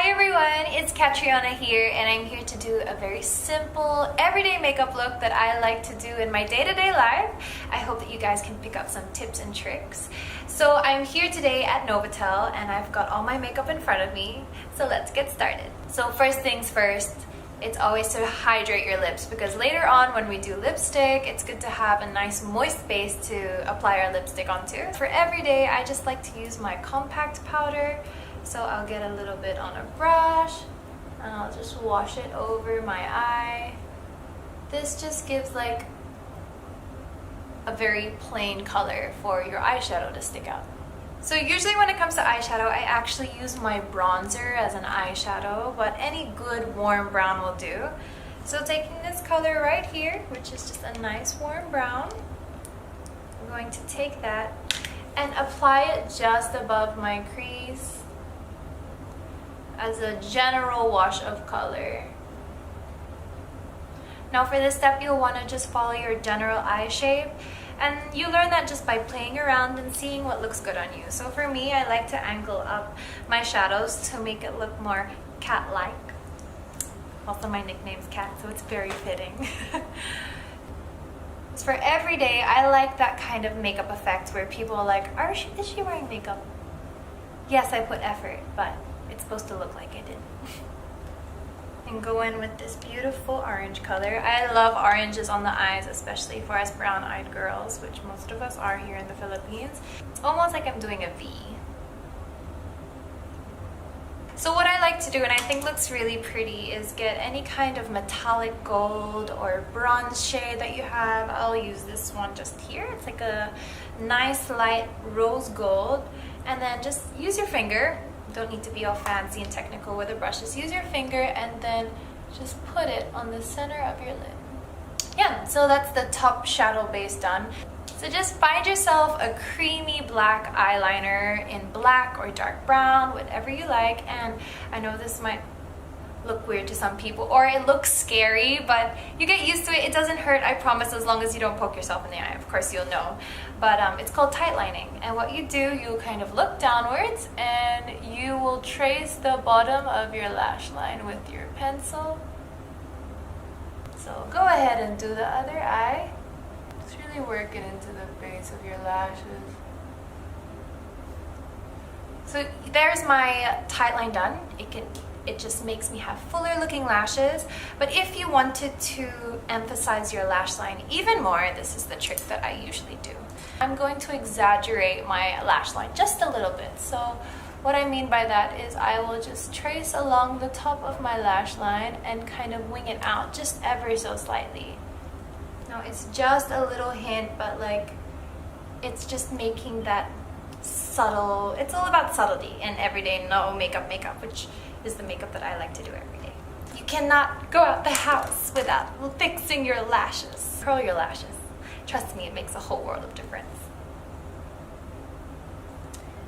Hi everyone, it's Catriona here, and I'm here to do a very simple, everyday makeup look that I like to do in my day-to-day life. I hope that you guys can pick up some tips and tricks. So I'm here today at Novotel, and I've got all my makeup in front of me, so let's get started. So first things first, it's always to hydrate your lips, because later on when we do lipstick, it's good to have a nice moist base to apply our lipstick onto. For every day, I just like to use my compact powder. So I'll get a little bit on a brush and I'll just wash it over my eye. This just gives like a very plain color for your eyeshadow to stick out. So usually when it comes to eyeshadow, I actually use my bronzer as an eyeshadow, but any good warm brown will do. So taking this color right here, which is just a nice warm brown, I'm going to take that and apply it just above my crease as a general wash of color. Now for this step, you'll want to just follow your general eye shape, and you learn that just by playing around and seeing what looks good on you. So for me, I like to angle up my shadows to make it look more cat-like. Also, my nickname's Cat, so it's very fitting. For every day, I like that kind of makeup effect where people are like, is she wearing makeup? Yes, I put effort, but it's supposed to look like I did. And go in with this beautiful orange color. I love oranges on the eyes, especially for us brown-eyed girls, which most of us are here in the Philippines. It's almost like I'm doing a V. So what I like to do, and I think looks really pretty, is get any kind of metallic gold or bronze shade that you have. I'll use this one just here. It's like a nice light rose gold. And then just use your finger. Don't need to be all fancy and technical with the brushes. Use your finger and then just put it on the center of your lid. Yeah, so that's the top shadow base done. So just find yourself a creamy black eyeliner in black or dark brown, whatever you like. And I know this might look weird to some people, or it looks scary, but you get used to it. It doesn't hurt, I promise, as long as you don't poke yourself in the eye. Of course you'll know, but it's called tight lining. And what you do, you kind of look downwards and you will trace the bottom of your lash line with your pencil. So go ahead and do the other eye. Just really work it into the base of your lashes. So there's my tight line done. It just makes me have fuller looking lashes. But if you wanted to emphasize your lash line even more, this is the trick that I usually do. I'm going to exaggerate my lash line just a little bit. So what I mean by that is I will just trace along the top of my lash line and kind of wing it out just ever so slightly. Now it's just a little hint, but like it's just making that subtle, it's all about subtlety and everyday no makeup, which is the makeup that I like to do every day. You cannot go out the house without fixing your lashes. Curl your lashes. Trust me, it makes a whole world of difference.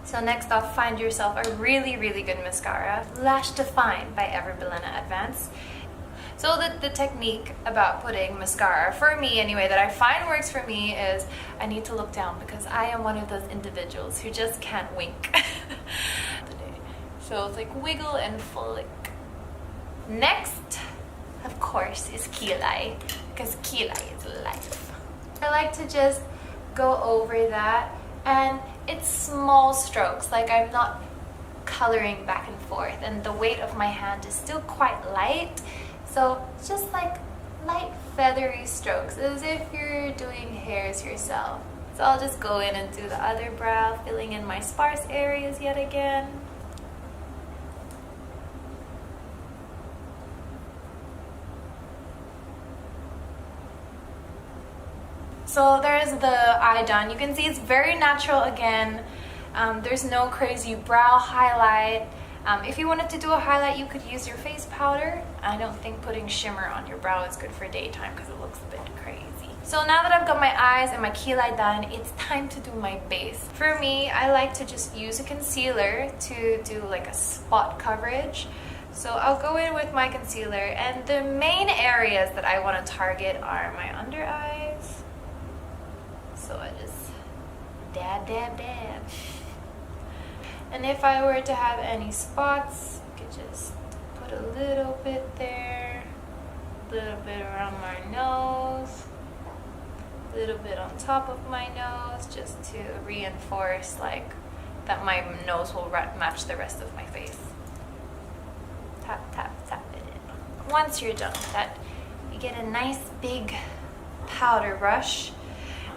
So next off, find yourself a really, really good mascara. Lash Define by Ever Bilena Advance. So the technique about putting mascara, for me anyway, that I find works for me is I need to look down, because I am one of those individuals who just can't wink. So it's like wiggle and flick. Next, of course, is kilay, because kilay is life. I like to just go over that, and it's small strokes, like I'm not coloring back and forth, and the weight of my hand is still quite light. So it's just like light feathery strokes, as if you're doing hairs yourself. So I'll just go in and do the other brow, filling in my sparse areas yet again. So there's the eye done. You can see it's very natural again. There's no crazy brow highlight. If you wanted to do a highlight, you could use your face powder. I don't think putting shimmer on your brow is good for daytime because it looks a bit crazy. So now that I've got my eyes and my kilay done, it's time to do my base. For me, I like to just use a concealer to do like a spot coverage. So I'll go in with my concealer, and the main areas that I want to target are my under eyes. So I just dab, dab, dab. And if I were to have any spots, you could just put a little bit there, a little bit around my nose, a little bit on top of my nose, just to reinforce like that my nose will match the rest of my face. Tap, tap, tap it in. Once you're done with that, you get a nice big powder brush,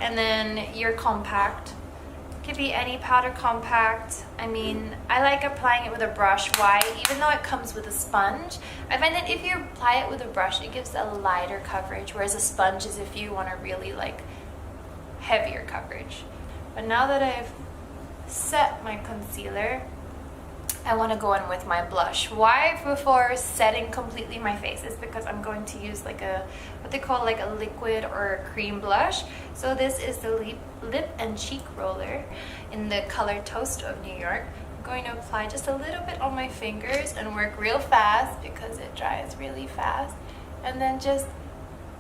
and then your compact. Could be any powder compact. I mean, I like applying it with a brush. Why? Even though it comes with a sponge, I find that if you apply it with a brush, it gives a lighter coverage, whereas a sponge is if you want a really like heavier coverage. But now that I've set my concealer, I want to go in with my blush. Why before setting completely my face is because I'm going to use like a, what they call like a liquid or a cream blush. So this is the lip and cheek roller in the color Toast of New York. I'm going to apply just a little bit on my fingers and work real fast because it dries really fast. And then just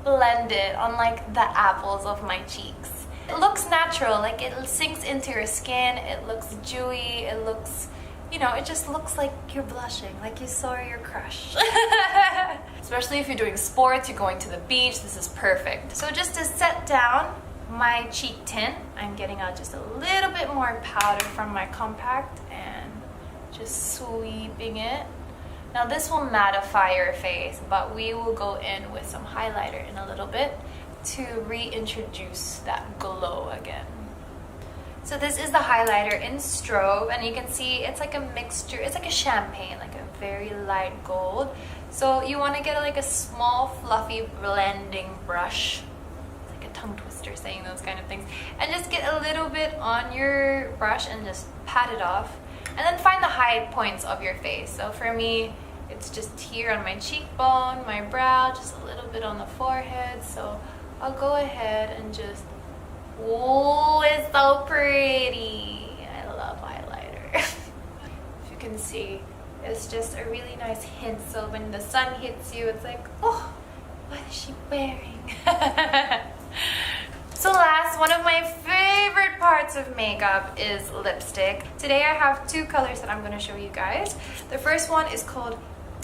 blend it on like the apples of my cheeks. It looks natural, like it sinks into your skin, it looks dewy, it looks, you know, it just looks like you're blushing, like you saw your crush. Especially if you're doing sports, you're going to the beach, this is perfect. So just to set down my cheek tint, I'm getting out just a little bit more powder from my compact and just sweeping it. Now this will mattify your face, but we will go in with some highlighter in a little bit to reintroduce that glow again. So this is the highlighter in Strobe, and you can see it's like a mixture, it's like a champagne, like a very light gold. So you want to get like a small fluffy blending brush. It's like a tongue twister saying those kind of things. And just get a little bit on your brush and just pat it off. And then find the high points of your face. So for me, it's just here on my cheekbone, my brow, just a little bit on the forehead. So I'll go ahead and just, oh, it's so pretty. I love highlighter. If you can see, it's just a really nice hint. So when the sun hits you, it's like, oh, what is she wearing? So last, one of my favorite parts of makeup is lipstick. Today I have two colors that I'm going to show you guys. The first one is called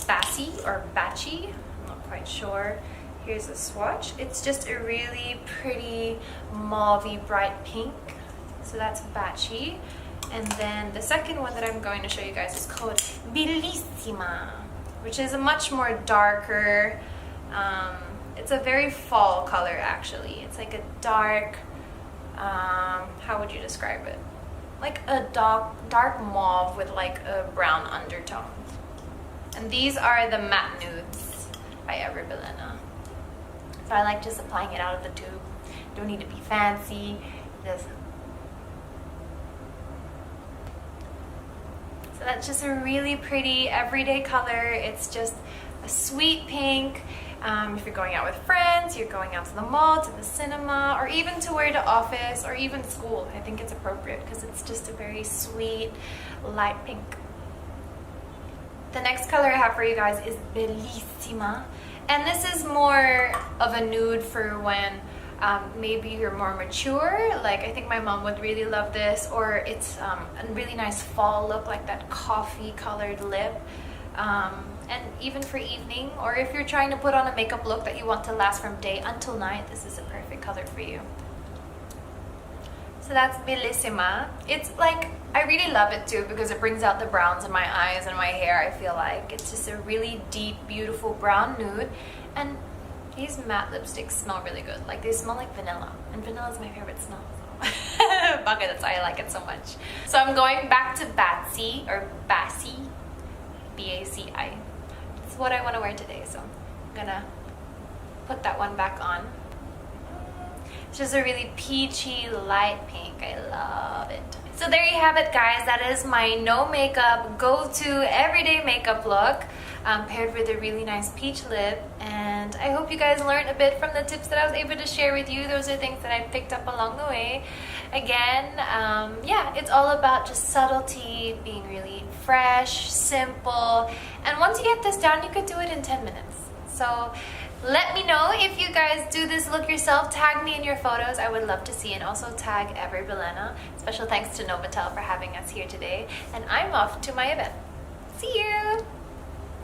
Bassy or Batchy. I'm not quite sure. Here's a swatch. It's just a really pretty mauvey bright pink. So that's Batchy. And then the second one that I'm going to show you guys is called Bellissima, which is a much more darker, it's a very fall color actually. It's like a dark, how would you describe it? Like a dark mauve with like a brown undertone. And these are the matte nudes by Every Belena. So I like just applying it out of the tube. Don't need to be fancy. Just. So that's just a really pretty everyday color. It's just a sweet pink. If you're going out with friends, you're going out to the mall, to the cinema, or even to wear to office or even school, I think it's appropriate because it's just a very sweet light pink. The next color I have for you guys is Bellissima. And this is more of a nude for when maybe you're more mature. Like I think my mom would really love this, or it's a really nice fall look, like that coffee colored lip. And even for evening, or if you're trying to put on a makeup look that you want to last from day until night, this is a perfect color for you. So that's Bellissima. It's like, I really love it too because it brings out the browns in my eyes and my hair. I feel like it's just a really deep, beautiful brown nude. And these matte lipsticks smell really good. Like they smell like vanilla, and vanilla is my favorite smell. So. Okay, that's why I like it so much. So I'm going back to Batsy or Bassy, B-A-C-I. It's what I want to wear today, so I'm gonna put that one back on. It's just a really peachy light pink. I love it. So there you have it, guys. That is my no makeup go-to everyday makeup look, paired with a really nice peach lip. And I hope you guys learned a bit from the tips that I was able to share with you. Those are things that I picked up along the way. Again, yeah, it's all about just subtlety, being really fresh, simple. And once you get this down, you could do it in 10 minutes. So let me know if you guys do this look yourself. Tag me in your photos. I would love to see, and also tag Every Belena. Special thanks to Novotel for having us here today. And I'm off to my event. See you!